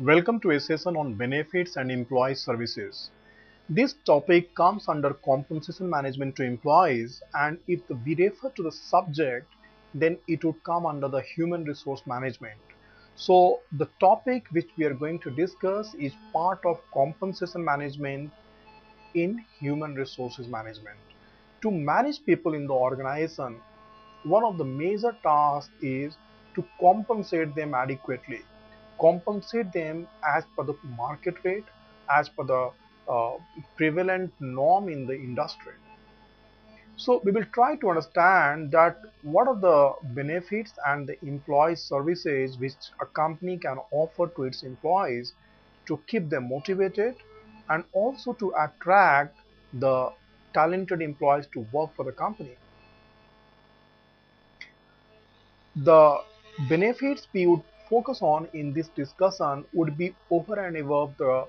Welcome to a session on benefits and employee services. This topic comes under compensation management to employees, and if we refer to the subject, then it would come under the human resource management. So, the topic which we are going to discuss is part of compensation management in human resources management. To manage people in the organization, one of the major tasks is to compensate them adequately, compensate them as per the market rate, as per the uh, prevalent norm in the industry. So we will try to understand that what are the benefits and the employee services which a company can offer to its employees to keep them motivated and also to attract the talented employees to work for the company. The benefits we would focus on in this discussion would be over and above the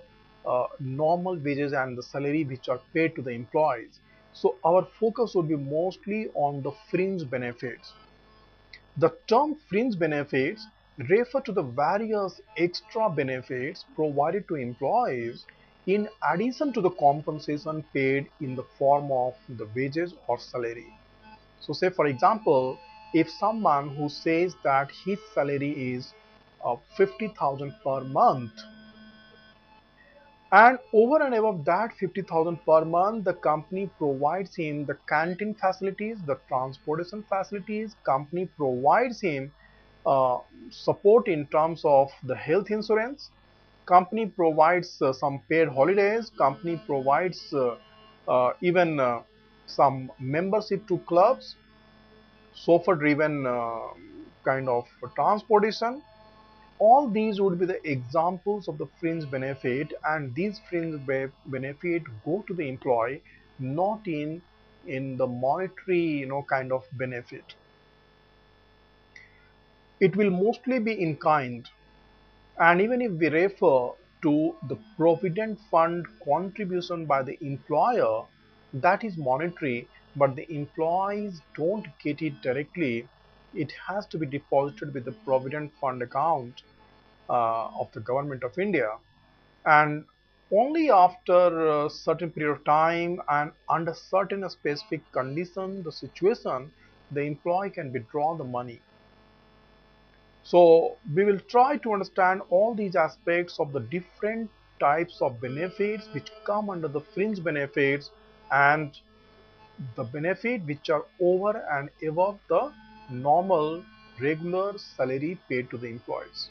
normal wages and the salary which are paid to the employees. So our focus would be mostly on the fringe benefits. The term fringe benefits refer to the various extra benefits provided to employees in addition to the compensation paid in the form of the wages or salary. So say for example, if someone who says that his salary is 50,000 per month, and over and above that 50,000 per month, the company provides him the canteen facilities, the transportation facilities, company provides him uh, support in terms of the health insurance, company provides some paid holidays, company provides even some membership to clubs, chauffeur driven kind of transportation. All these would be the examples of the fringe benefit, and these benefit go to the employee, not in the monetary kind of benefit. It will mostly be in kind. And even if we refer to the provident fund contribution by the employer, that is monetary, but the employees don't get it directly. It has to be deposited with the provident fund account of the government of India. And only after a certain period of time and under certain specific condition, the situation, the employee can withdraw the money. So we will try to understand all these aspects of the different types of benefits which come under the fringe benefits and the benefit which are over and above the normal regular salary paid to the employees.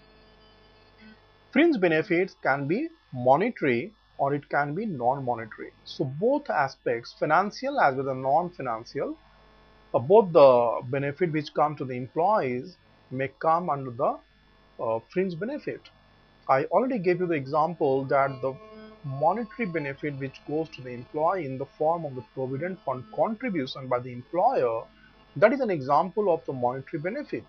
Fringe benefits can be monetary or it can be non-monetary. So both aspects, financial as well as non-financial, both the benefit which come to the employees may come under the fringe benefit. I already gave you the example that the monetary benefit which goes to the employee in the form of the provident fund contribution by the employer, that is an example of the monetary benefit.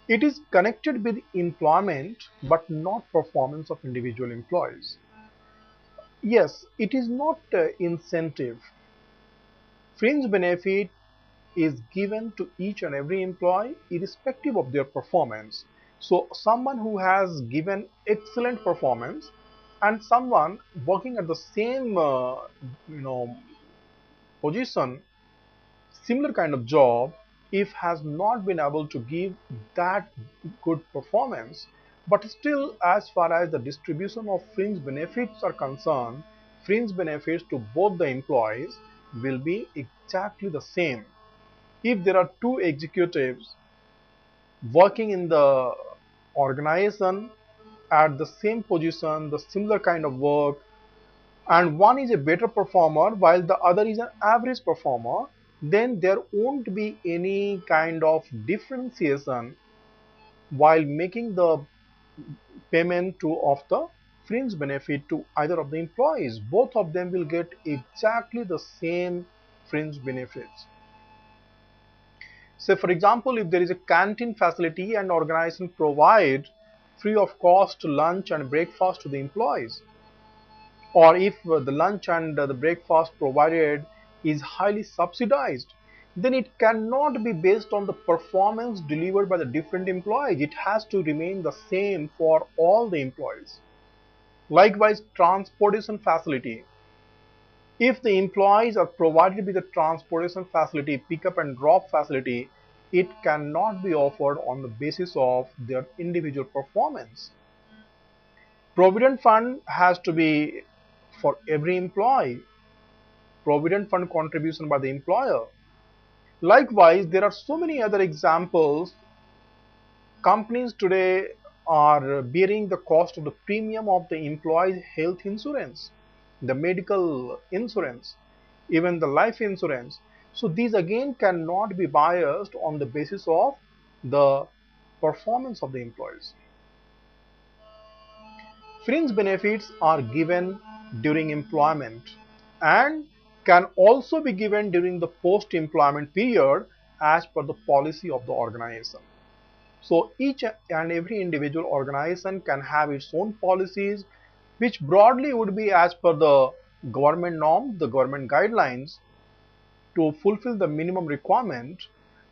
It is connected with employment but not performance of individual employees. Yes, it is not incentive. Fringe benefit is given to each and every employee irrespective of their performance. So someone who has given excellent performance and someone working at the same you know position, similar kind of job, if has not been able to give that good performance, but still as far as the distribution of fringe benefits are concerned, fringe benefits to both the employees will be exactly the same. If there are two executives working in the organization at the same position, the similar kind of work, and one is a better performer while the other is an average performer, then there won't be any kind of differentiation while making the payment to of the fringe benefit to either of the employees. Both of them will get exactly the same fringe benefits. Say for example, if there is a canteen facility and organization provide free of cost lunch and breakfast to the employees, or if the lunch and the breakfast provided is highly subsidized, then it cannot be based on the performance delivered by the different employees. It has to remain the same for all the employees. Likewise, transportation facility. If the employees are provided with a transportation facility, pickup and drop facility, it cannot be offered on the basis of their individual performance. Provident fund has to be for every employee, provident fund contribution by the employer. Likewise, there are so many other examples. Companies today are bearing the cost of the premium of the employee's health insurance, the medical insurance, even the life insurance. So these again cannot be biased on the basis of the performance of the employees. Fringe benefits are given during employment and can also be given during the post-employment period as per the policy of the organization. So each and every individual organization can have its own policies, which broadly would be as per the government norms, the government guidelines to fulfill the minimum requirement.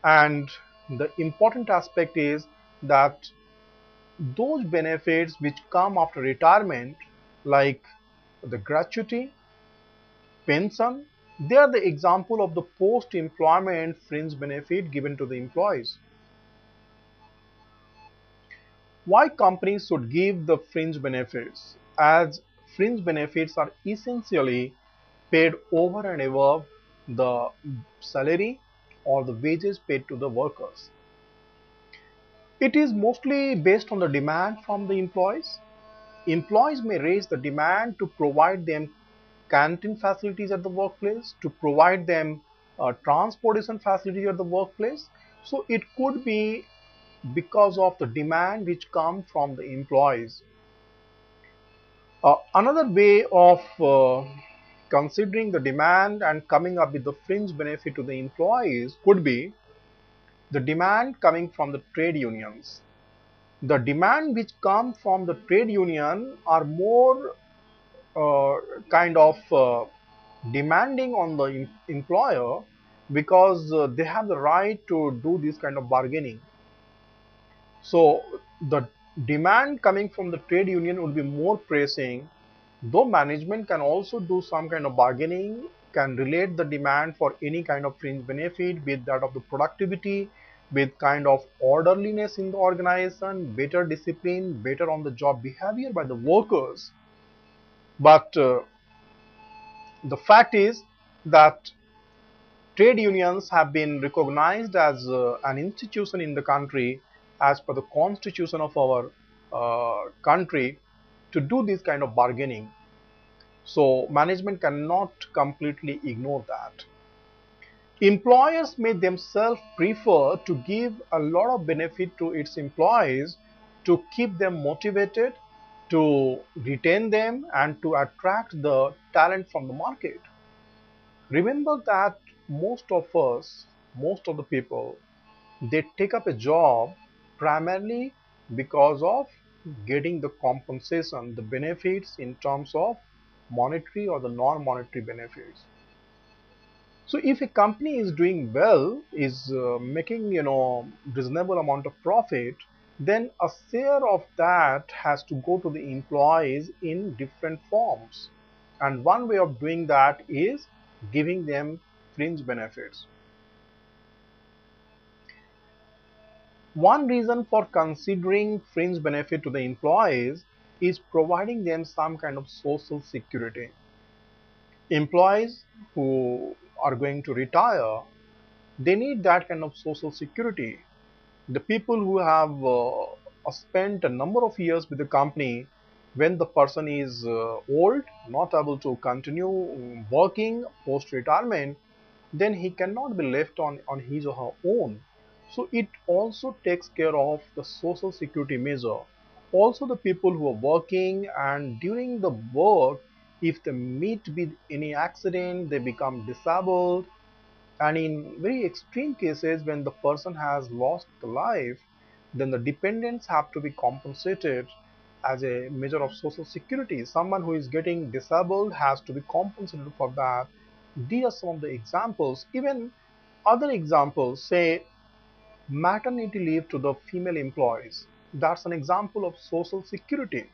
And the important aspect is that those benefits which come after retirement, like the gratuity, pension, they are the example of the post-employment fringe benefit given to the employees. Why companies should give the fringe benefits? As fringe benefits are essentially paid over and above the salary or the wages paid to the workers. It is mostly based on the demand from the employees. Employees may raise the demand to provide them canteen facilities at the workplace, to provide them transportation facilities at the workplace. So it could be because of the demand which come from the employees. Another way of considering the demand and coming up with the fringe benefit to the employees could be the demand coming from the trade unions. The demand which come from the trade union are more uh, kind of demanding on the employer because they have the right to do this kind of bargaining. So the demand coming from the trade union would be more pressing, though management can also do some kind of bargaining, can relate the demand for any kind of fringe benefit, be it that of the productivity, with kind of orderliness in the organization, better discipline, better on the job behavior by the workers. But the fact is that trade unions have been recognized as an institution in the country as per the constitution of our country to do this kind of bargaining. So management cannot completely ignore that. Employers may themselves prefer to give a lot of benefit to its employees to keep them motivated, to retain them, and to attract the talent from the market. Remember that most of us, most of the people, they take up a job primarily because of getting the compensation, the benefits in terms of monetary or the non-monetary benefits. So if a company is doing well, is making reasonable amount of profit, then a share of that has to go to the employees in different forms. And one way of doing that is giving them fringe benefits. One reason for considering fringe benefit to the employees is providing them some kind of social security. Employees who are going to retire, they need that kind of social security. The people who have spent a number of years with the company, when the person is old, not able to continue working post retirement, then he cannot be left on his or her own. So it also takes care of the social security measure. Also the people who are working and during the work, if they meet with any accident, they become disabled, and in very extreme cases when the person has lost the life, then the dependents have to be compensated as a measure of social security. Someone who is getting disabled has to be compensated for that. These are some of the examples. Even Other examples say maternity leave to the female employees. That's an example of social security.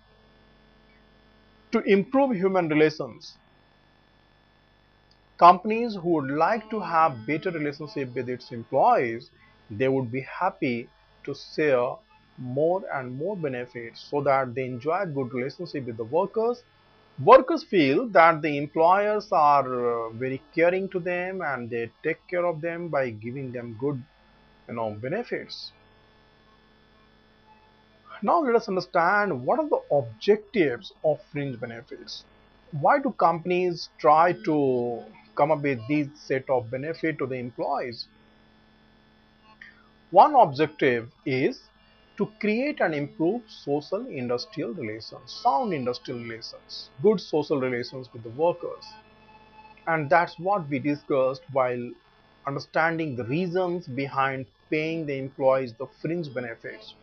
To improve human relations, companies who would like to have better relationship with its employees, they would be happy to share more and more benefits so that they enjoy a good relationship with the workers. Workers feel that the employers are very caring to them and they take care of them by giving them good, benefits. Now let us understand what are the objectives of fringe benefits. Why do companies try to come up with these set of benefit to the employees? One objective is to create and improve social industrial relations, sound industrial relations, good social relations with the workers. And that's what we discussed while understanding the reasons behind paying the employees the fringe benefits.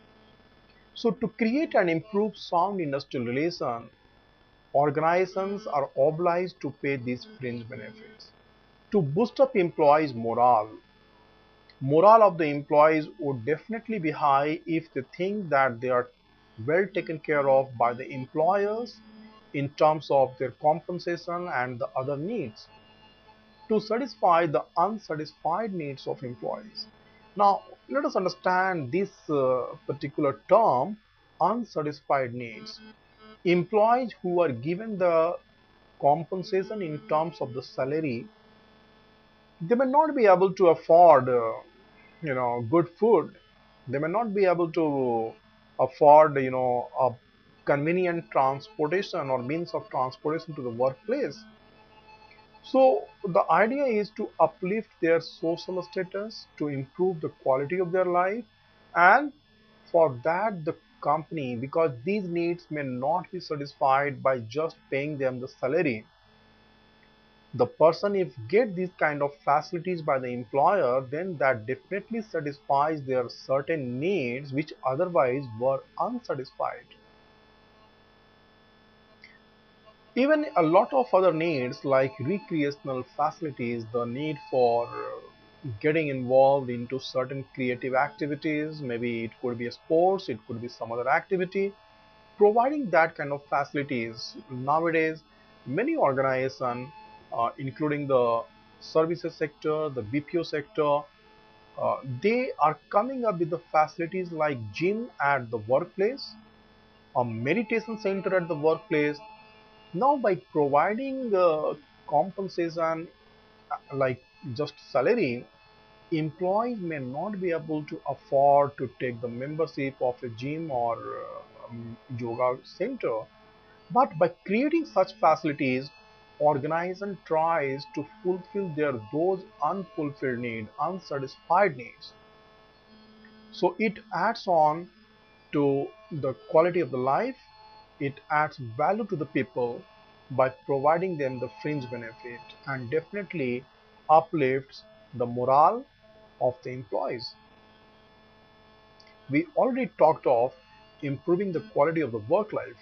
So to create and improve sound industrial relations, organizations are obliged to pay these fringe benefits. To boost up employees' morale of the employees would definitely be high if they think that they are well taken care of by the employers in terms of their compensation and the other needs to satisfy the unsatisfied needs of employees. Now, let us understand this particular term, unsatisfied needs. Employees who are given the compensation in terms of the salary, they may not be able to afford, good food. They may not be able to afford, a convenient transportation or means of transportation to the workplace. So the idea is to uplift their social status, to improve the quality of their life, and for that the company, because these needs may not be satisfied by just paying them the salary. The person if get these kind of facilities by the employer, then that definitely satisfies their certain needs which otherwise were unsatisfied. Even a lot of other needs like recreational facilities, the need for getting involved into certain creative activities, maybe it could be a sports, it could be some other activity, providing that kind of facilities. Nowadays, many organizations, including the services sector, the BPO sector, they are coming up with the facilities like gym at the workplace, a meditation center at the workplace. Now, by providing compensation like just salary, employees may not be able to afford to take the membership of a gym or yoga center. But by creating such facilities, organization tries to fulfill their those unfulfilled needs, unsatisfied needs. So it adds on to the quality of the life, it adds value to the people by providing them the fringe benefit and definitely uplifts the morale of the employees. We already talked of improving the quality of the work life.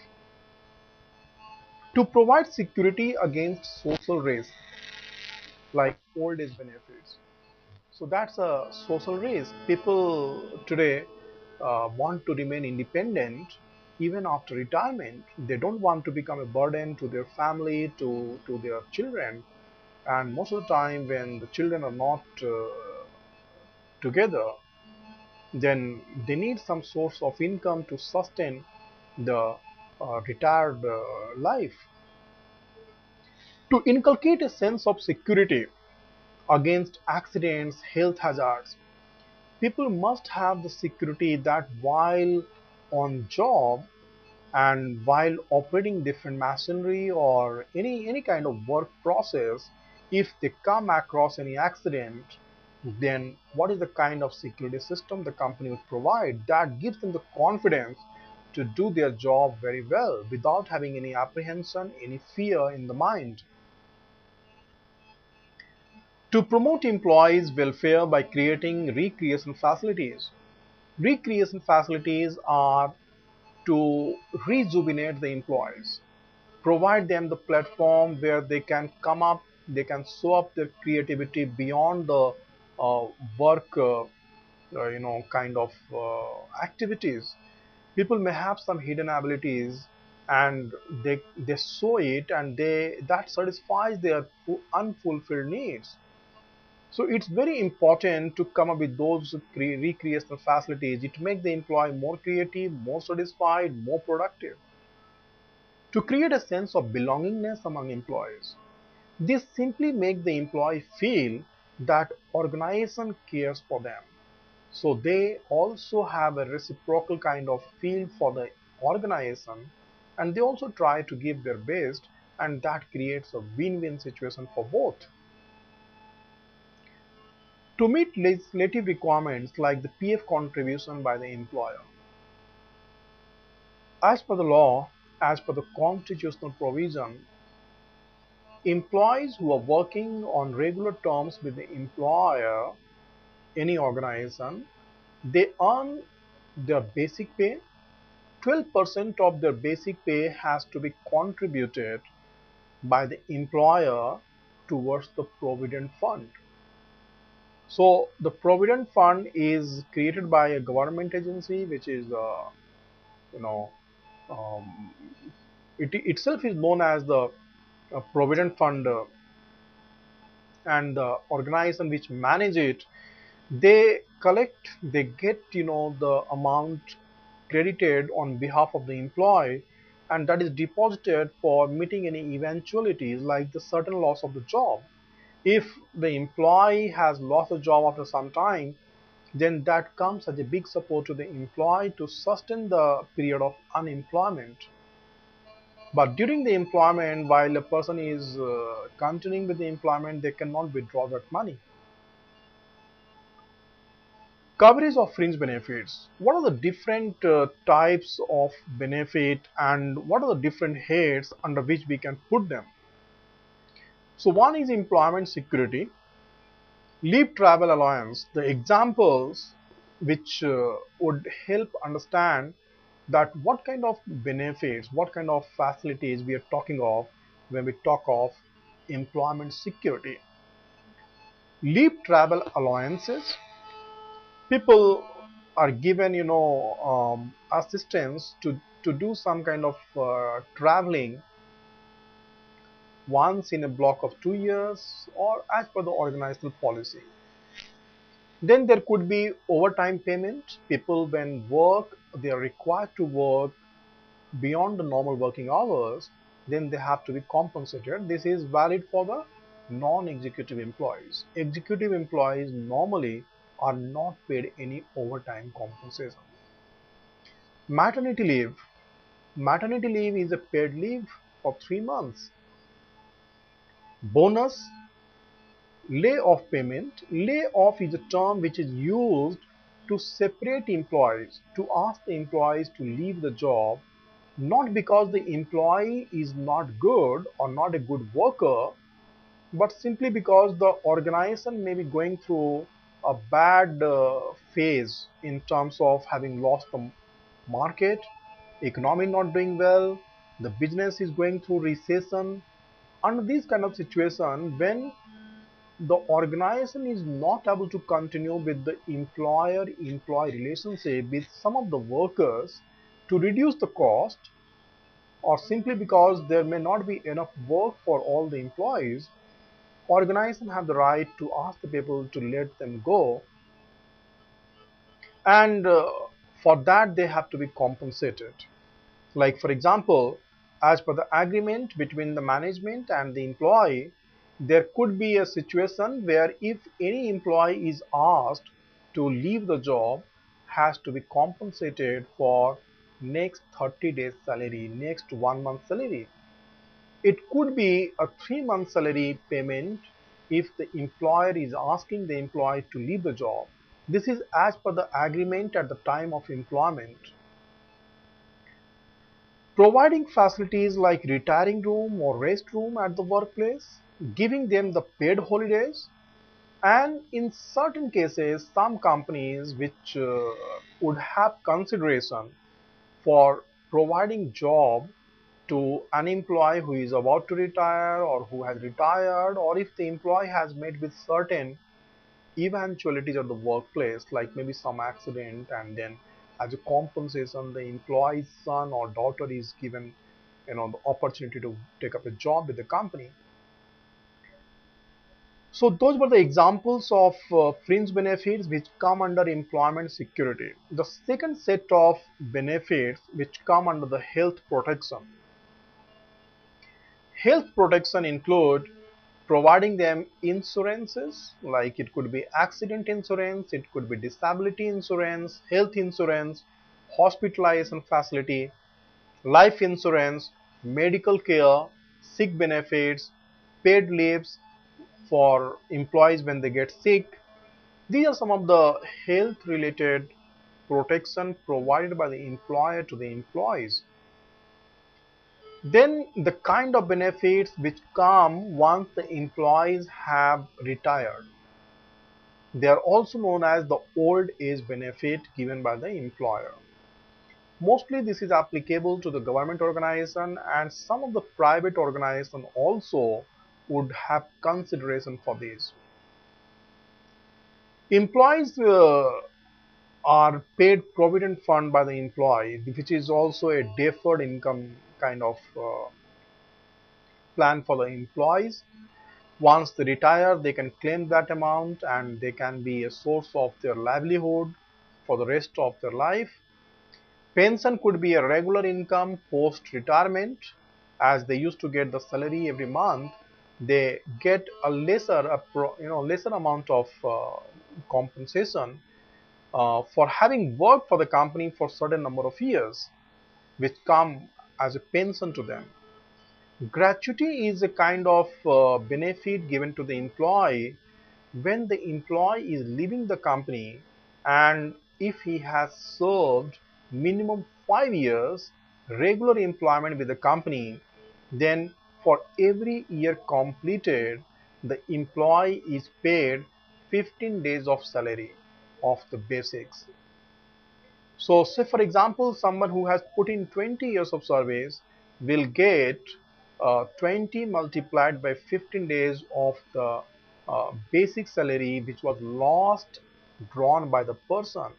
To provide security against social risk like old age benefits. So that's a social risk. People today want to remain independent even after retirement. They don't want to become a burden to their family, to their children. And most of the time, when the children are not together, then they need some source of income to sustain the retired life. To inculcate a sense of security against accidents, health hazards, people must have the security that while on job and while operating different machinery or any kind of work process, if they come across any accident, then what is the kind of security system the company would provide that gives them the confidence to do their job very well without having any apprehension, any fear in the mind. To promote employees' welfare by creating recreation facilities. Recreation facilities are to rejuvenate the employees, provide them the platform where they can come up, they can show up their creativity beyond the uh, work kind of activities. People may have some hidden abilities, and they show it, and they that satisfies their unfulfilled needs. So it's very important to come up with those recreational facilities. It makes the employee more creative, more satisfied, more productive. To create a sense of belongingness among employees, this simply makes the employee feel that organization cares for them. So they also have a reciprocal kind of feel for the organization, and they also try to give their best, and that creates a win-win situation for both. To meet legislative requirements like the PF contribution by the employer, as per the law, as per the constitutional provision, employees who are working on regular terms with the employer, any organization, they earn their basic pay. 12% of their basic pay has to be contributed by the employer towards the provident fund. So the provident fund is created by a government agency, which is you know um, it itself is known as the provident fund, and the organization which manage it, they collect, they get the amount credited on behalf of the employee, and that is deposited for meeting any eventualities like the certain loss of the job. If the employee has lost a job after some time, then that comes as a big support to the employee to sustain the period of unemployment. But during the employment, while a person is continuing with the employment, they cannot withdraw that money. Coverage of fringe benefits. What are the different types of benefit, and what are the different heads under which we can put them? So one is employment security, leave travel allowance. The examples which would help understand that what kind of benefits, what kind of facilities we are talking of when we talk of employment security. Leave travel allowances. People are given assistance to do some kind of traveling once in a block of 2 years or as per the organizational policy. Then there could be overtime payment. People when work, they are required to work beyond the normal working hours, then they have to be compensated. This is valid for the non-executive employees. Executive employees normally are not paid any overtime compensation. Maternity leave. Maternity leave is a paid leave for 3 months. Bonus, layoff payment. Layoff is a term which is used to separate employees, to ask the employees to leave the job, not because the employee is not good or not a good worker, but simply because the organization may be going through a bad phase in terms of having lost the market, economy not doing well, the business is going through recession. Under this kind of situation, when the organization is not able to continue with the employer-employee relationship with some of the workers to reduce the cost, or simply because there may not be enough work for all the employees, organizations have the right to ask the people to let them go, and for that they have to be compensated. Like for example, as per the agreement between the management and the employee, there could be a situation where if any employee is asked to leave the job, has to be compensated for next 30 days salary, next 1 month salary. It could be a 3 month salary payment if the employer is asking the employee to leave the job. This is as per the agreement at the time of employment. Providing facilities like retiring room or rest room at the workplace, giving them the paid holidays, and in certain cases, some companies which would have consideration for providing job to an employee who is about to retire or who has retired, or if the employee has met with certain eventualities at the workplace, like maybe some accident, and then as a compensation, the employee's son or daughter is given, the opportunity to take up a job with the company. So those were the examples of fringe benefits which come under employment security. The second set of benefits which come under the health protection. Health protection include providing them insurances, like it could be accident insurance, it could be disability insurance, health insurance, hospitalization facility, life insurance, medical care, sick benefits, paid leaves for employees when they get sick. These are some of the health related protection provided by the employer to the employees. Then the kind of benefits which come once the employees have retired. They are also known as the old age benefit given by the employer. Mostly this is applicable to the government organization, and some of the private organizations also would have consideration for this. Employees are paid provident fund by the employee, which is also a deferred income kind of plan for the employees. Once they retire, they can claim that amount and they can be a source of their livelihood for the rest of their life. Pension could be a regular income post retirement, as they used to get the salary every month. They get a lesser amount of compensation for having worked for the company for certain number of years, which come as a pension to them. Gratuity is a kind of benefit given to the employee when the employee is leaving the company, and if he has served minimum 5 years regular employment with the company, then for every year completed, the employee is paid 15 days of salary of the basics. So say for example, someone who has put in 20 years of service will get 20 multiplied by 15 days of the basic salary which was last drawn by the person.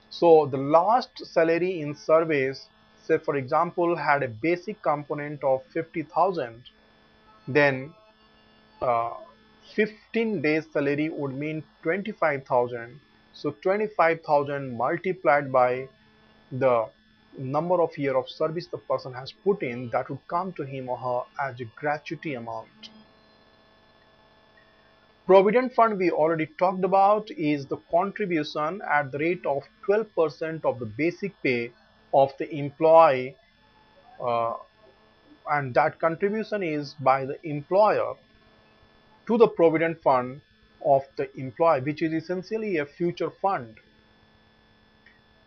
So the last salary in service, say for example, had a basic component of 50,000, then uh, 15 days salary would mean 25,000. So 25,000 multiplied by the number of year of service the person has put in, that would come to him or her as a gratuity amount. Provident fund we already talked about is the contribution at the rate of 12% of the basic pay of the employee, uh, and that contribution is by the employer to the provident fund of the employee, which is essentially a future fund.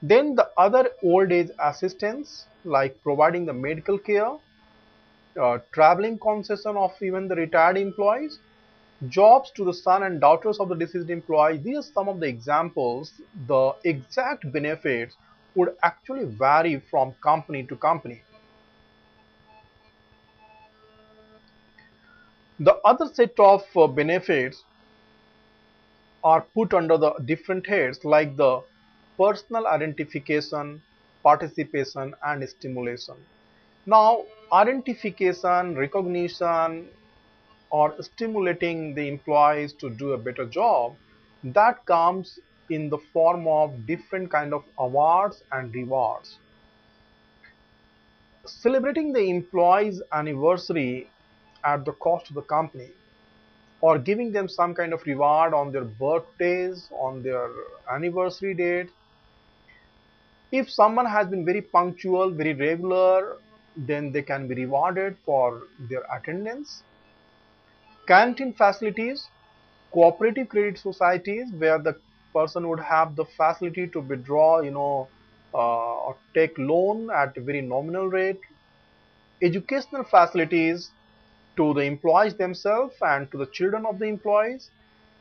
Then the other old age assistance, like providing the medical care, traveling concession of even the retired employees, jobs to the son and daughters of the deceased employee. These are some of the examples. The exact benefits would actually vary from company to company. The other set of benefits are put under the different heads, like the personal identification, participation, and stimulation. Now, identification, recognition, or stimulating the employees to do a better job, that comes in the form of different kind of awards and rewards. Celebrating the employees anniversary at the cost of the company, or giving them some kind of reward on their birthdays, on their anniversary date. If someone has been very punctual, very regular, then they can be rewarded for their attendance. Canteen facilities, cooperative credit societies where the person would have the facility to withdraw, or take loan at a very nominal rate. Educational facilities to the employees themselves and to the children of the employees.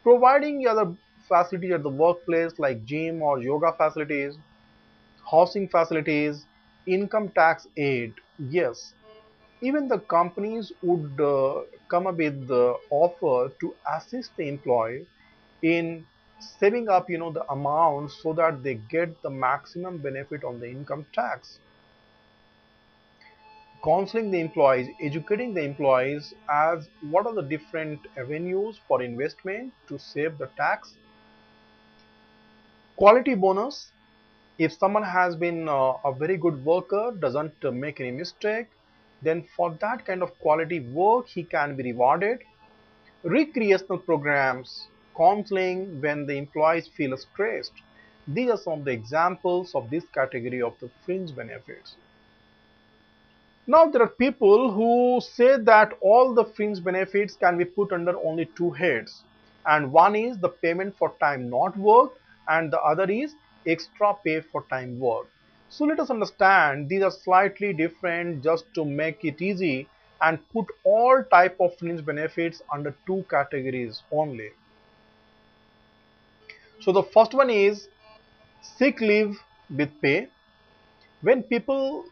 Providing other facilities at the workplace like gym or yoga facilities, housing facilities, income tax aid. Yes, even the companies would come up with the offer to assist the employee in saving up the amount so that they get the maximum benefit on the income tax. Counseling the employees, educating the employees as what are the different avenues for investment to save the tax. Quality bonus, if someone has been a very good worker, doesn't make any mistake, then for that kind of quality work he can be rewarded. Recreational programs, counseling when the employees feel stressed. These are some of the examples of this category of the fringe benefits. Now there are people who say that all the fringe benefits can be put under only two heads, and one is the payment for time not worked and the other is extra pay for time worked. So let us understand these are slightly different just to make it easy and put all type of fringe benefits under two categories only. So the first one is sick leave with pay. When people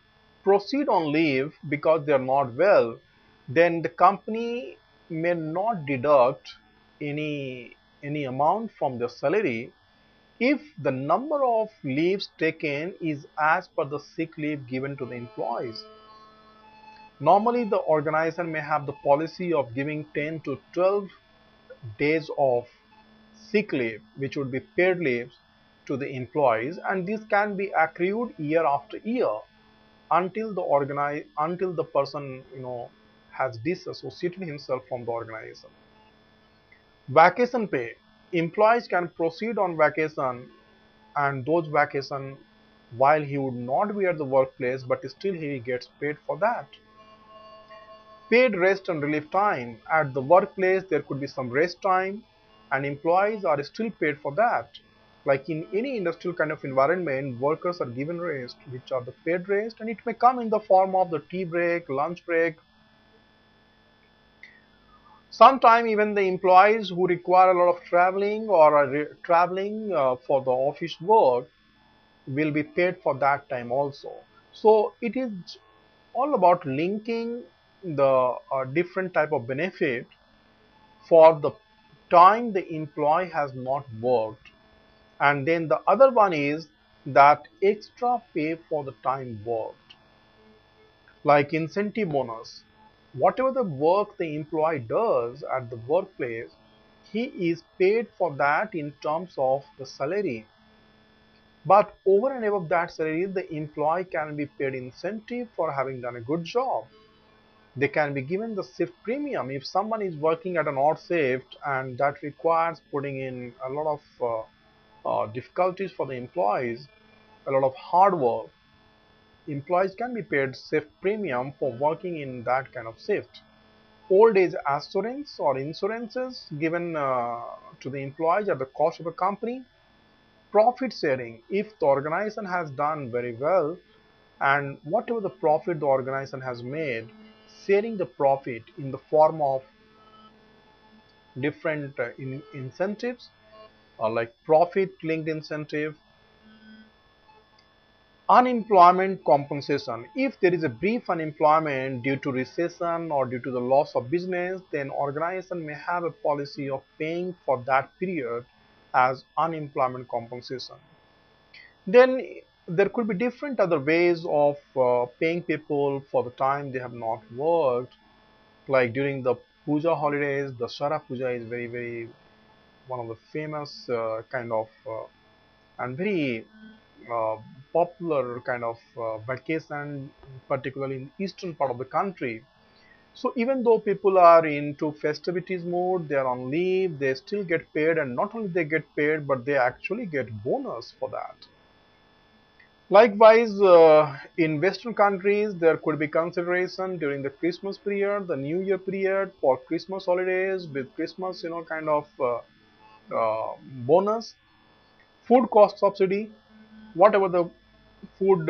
proceed on leave because they are not well, then the company may not deduct any amount from their salary if the number of leaves taken is as per the sick leave given to the employees. Normally, the organization may have the policy of giving 10 to 12 days of sick leave, which would be paid leaves to the employees, and this can be accrued year after year until the person has disassociated himself from the organization. Vacation pay, employees can proceed on vacation, and those vacation while he would not be at the workplace, but still he gets paid for that. Paid rest and relief time, at the workplace there could be some rest time and employees are still paid for that. Like in any industrial kind of environment, workers are given rest, which are the paid rest, and it may come in the form of the tea break, lunch break. Sometimes even the employees who require a lot of traveling or are traveling for the office work will be paid for that time also. So it is all about linking the different type of benefit for the time the employee has not worked. And then the other one is that extra pay for the time worked, like incentive bonus. Whatever the work the employee does at the workplace, he is paid for that in terms of the salary. But over and above that salary, the employee can be paid incentive for having done a good job. They can be given the shift premium if someone is working at an odd shift and that requires putting in a lot of difficulties for the employees, a lot of hard work. Employees can be paid shift premium for working in that kind of shift. Old age assurance or insurances given to the employees at the cost of the company. Profit sharing, if the organization has done very well and whatever the profit the organization has made, sharing the profit in the form of different incentives like profit linked incentive. Unemployment compensation, if there is a brief unemployment due to recession or due to the loss of business, then organization may have a policy of paying for that period as unemployment compensation. Then there could be different other ways of paying people for the time they have not worked, like during the puja holidays. The Shara Puja is very one of the famous kind of and very uh, popular kind of vacation, particularly in eastern part of the country. So even though people are into festivities mode, they are on leave, they still get paid, and not only they get paid, but they actually get bonus for that. Likewise, in Western countries, there could be consideration during the Christmas period, the New Year period for Christmas holidays with Christmas, kind of bonus, food cost subsidy, whatever the food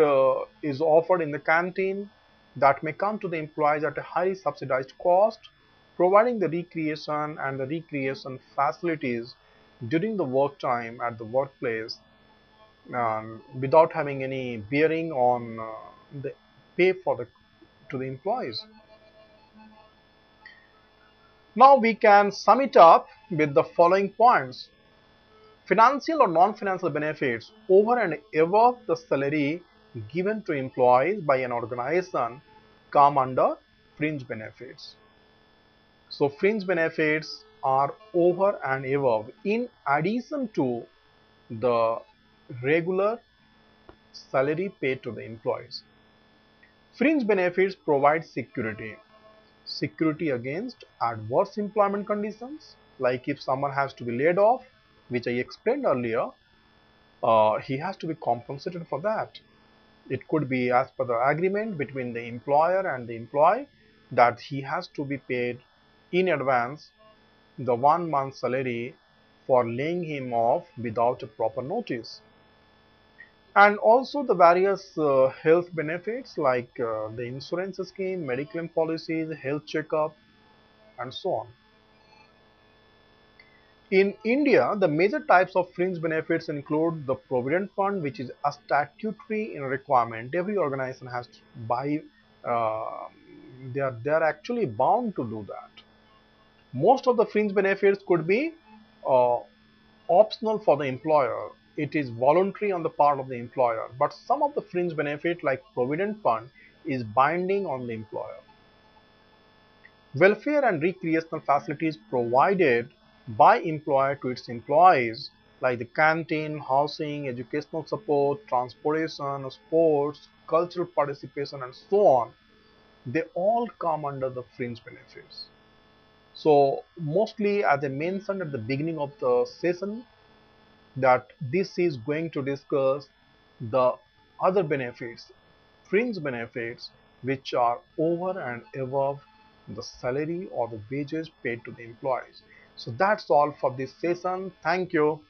is offered in the canteen that may come to the employees at a highly subsidized cost, providing the recreation and the recreation facilities during the work time at the workplace without having any bearing on the pay for the to the employees. Now we can sum it up with the following points. Financial or non-financial benefits over and above the salary given to employees by an organization come under fringe benefits. So fringe benefits are over and above in addition to the regular salary paid to the employees. Fringe benefits provide security against adverse employment conditions, like if someone has to be laid off, which I explained earlier, he has to be compensated for that. It could be as per the agreement between the employer and the employee that he has to be paid in advance the 1 month salary for laying him off without a proper notice. And also the various health benefits like the insurance scheme, medical policies, health checkup, and so on. In India, the major types of fringe benefits include the Provident Fund, which is a statutory requirement. Every organization has to buy, uh, they are actually bound to do that. Most of the fringe benefits could be uh, optional for the employer. It is voluntary on the part of the employer. But some of the fringe benefit like Provident Fund is binding on the employer. Welfare and recreational facilities provided by employer to its employees like the canteen, housing, educational support, transportation, sports, cultural participation and so on, they all come under the fringe benefits. So mostly as I mentioned at the beginning of the session that this is going to discuss the other benefits, fringe benefits, which are over and above the salary or the wages paid to the employees. So that's all for this session. Thank you.